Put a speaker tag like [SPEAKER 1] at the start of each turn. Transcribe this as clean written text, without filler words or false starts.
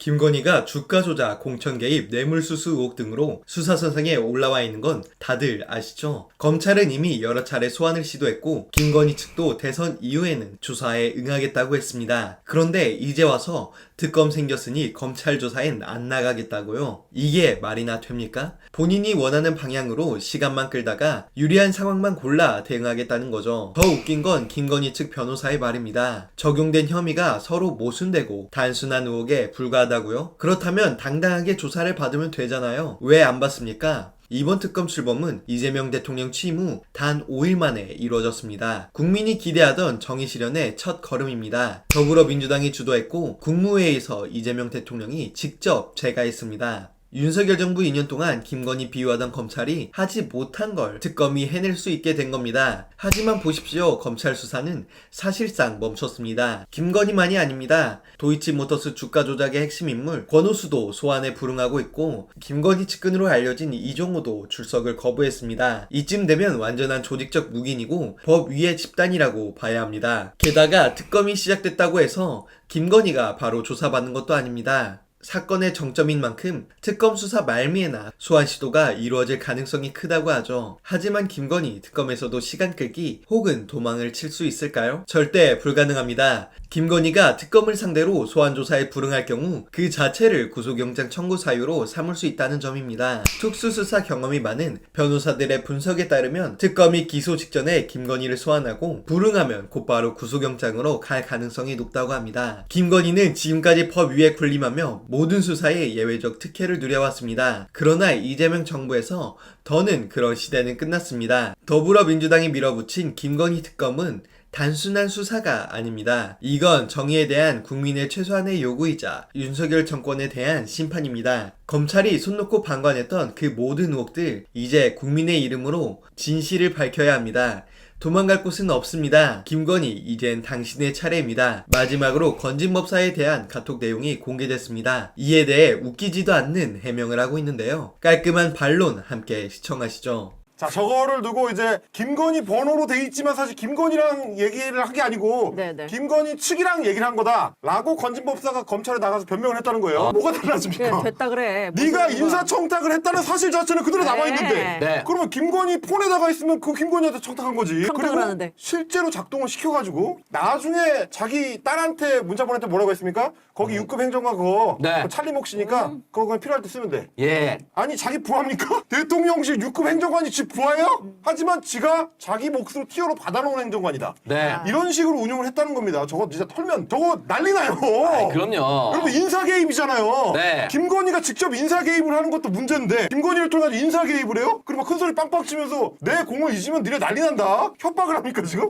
[SPEAKER 1] 김건희가 주가 조작, 공천 개입, 뇌물수수 의혹 등으로 수사선상에 올라와 있는 건 다들 아시죠? 검찰은 이미 여러 차례 소환을 시도했고 김건희 측도 대선 이후에는 조사에 응하겠다고 했습니다. 그런데 이제 와서 특검 생겼으니 검찰 조사엔 안 나가겠다고요? 이게 말이나 됩니까? 본인이 원하는 방향으로 시간만 끌다가 유리한 상황만 골라 대응하겠다는 거죠. 더 웃긴 건 김건희 측 변호사의 말입니다. 적용된 혐의가 서로 모순되고 단순한 의혹에 불과하다고요? 그렇다면 당당하게 조사를 받으면 되잖아요. 왜 안 받습니까? 이번 특검 출범은 이재명 대통령 취임 후 단 5일 만에 이루어졌습니다. 국민이 기대하던 정의 실현의 첫 걸음입니다. 더불어민주당이 주도했고 국무회의에서 이재명 대통령이 직접 제가했습니다. 윤석열 정부 2년 동안 김건희 비유하던 검찰이 하지 못한 걸 특검이 해낼 수 있게 된 겁니다. 하지만 보십시오. 검찰 수사는 사실상 멈췄습니다. 김건희만이 아닙니다. 도이치모터스 주가 조작의 핵심 인물 권오수도 소환에 불응하고 있고 김건희 측근으로 알려진 이종호도 출석을 거부했습니다. 이쯤 되면 완전한 조직적 묵인이고 법 위의 집단이라고 봐야 합니다. 게다가 특검이 시작됐다고 해서 김건희가 바로 조사받는 것도 아닙니다. 사건의 정점인 만큼 특검 수사 말미에나 소환 시도가 이루어질 가능성이 크다고 하죠. 하지만 김건희 특검에서도 시간 끌기 혹은 도망을 칠 수 있을까요? 절대 불가능합니다. 김건희가 특검을 상대로 소환 조사에 불응할 경우 그 자체를 구속영장 청구 사유로 삼을 수 있다는 점입니다. 특수수사 경험이 많은 변호사들의 분석에 따르면 특검이 기소 직전에 김건희를 소환하고 불응하면 곧바로 구속영장으로 갈 가능성이 높다고 합니다. 김건희는 지금까지 법 위에 군림하며 모든 수사에 예외적 특혜를 누려왔습니다. 그러나 이재명 정부에서 더는 그런 시대는 끝났습니다. 더불어민주당이 밀어붙인 김건희 특검은 단순한 수사가 아닙니다. 이건 정의에 대한 국민의 최소한의 요구이자 윤석열 정권에 대한 심판입니다. 검찰이 손 놓고 방관했던 그 모든 의혹들 이제 국민의 이름으로 진실을 밝혀야 합니다. 도망갈 곳은 없습니다. 김건희, 이젠 당신의 차례입니다. 마지막으로 건진법사에 대한 카톡 내용이 공개됐습니다. 이에 대해 웃기지도 않는 해명을 하고 있는데요. 깔끔한 반론 함께 시청하시죠.
[SPEAKER 2] 자, 저거를 두고 이제 김건희 번호로 돼 있지만 사실 김건희랑 얘기를 한 게 아니고
[SPEAKER 3] 네네.
[SPEAKER 2] 김건희 측이랑 얘기를 한 거다라고 건진법사가 검찰에 나가서 변명을 했다는 거예요. 뭐가 달라집니까?
[SPEAKER 3] 그래, 됐다 그래.
[SPEAKER 2] 네가
[SPEAKER 3] 무슨
[SPEAKER 2] 인사청탁을 했다는 사실 자체는 그대로
[SPEAKER 3] 네.
[SPEAKER 2] 남아있는데
[SPEAKER 4] 네.
[SPEAKER 2] 그러면 김건희 폰에다가 있으면 그 김건희한테 청탁한 거지.
[SPEAKER 3] 청탁을
[SPEAKER 2] 그리고
[SPEAKER 3] 하는데.
[SPEAKER 2] 실제로 작동을 시켜가지고 나중에 자기 딸한테 문자 보낼 때 뭐라고 했습니까? 거기 6급 행정관 그거
[SPEAKER 4] 네.
[SPEAKER 2] 그거 찰리 몫이니까 그거 그냥 필요할 때 쓰면 돼.
[SPEAKER 4] 예.
[SPEAKER 2] 아니 자기 부하입니까? 대통령실 6급 행정관이 지 부하예요? 하지만 지가 자기 몫으로 티어로 받아놓은 행정관이다.
[SPEAKER 4] 네.
[SPEAKER 2] 이런 식으로 운영을 했다는 겁니다. 저거 진짜 털면 저거 난리 나요.
[SPEAKER 4] 그럼요.
[SPEAKER 2] 여러분 인사 개입이잖아요.
[SPEAKER 4] 네.
[SPEAKER 2] 김건희가 직접 인사 개입을 하는 것도 문제인데 김건희를 통해서 인사 개입을 해요? 그리고 큰 소리 빵빵 치면서 내 공을 잊으면 니네 난리 난다. 협박을 합니까 지금?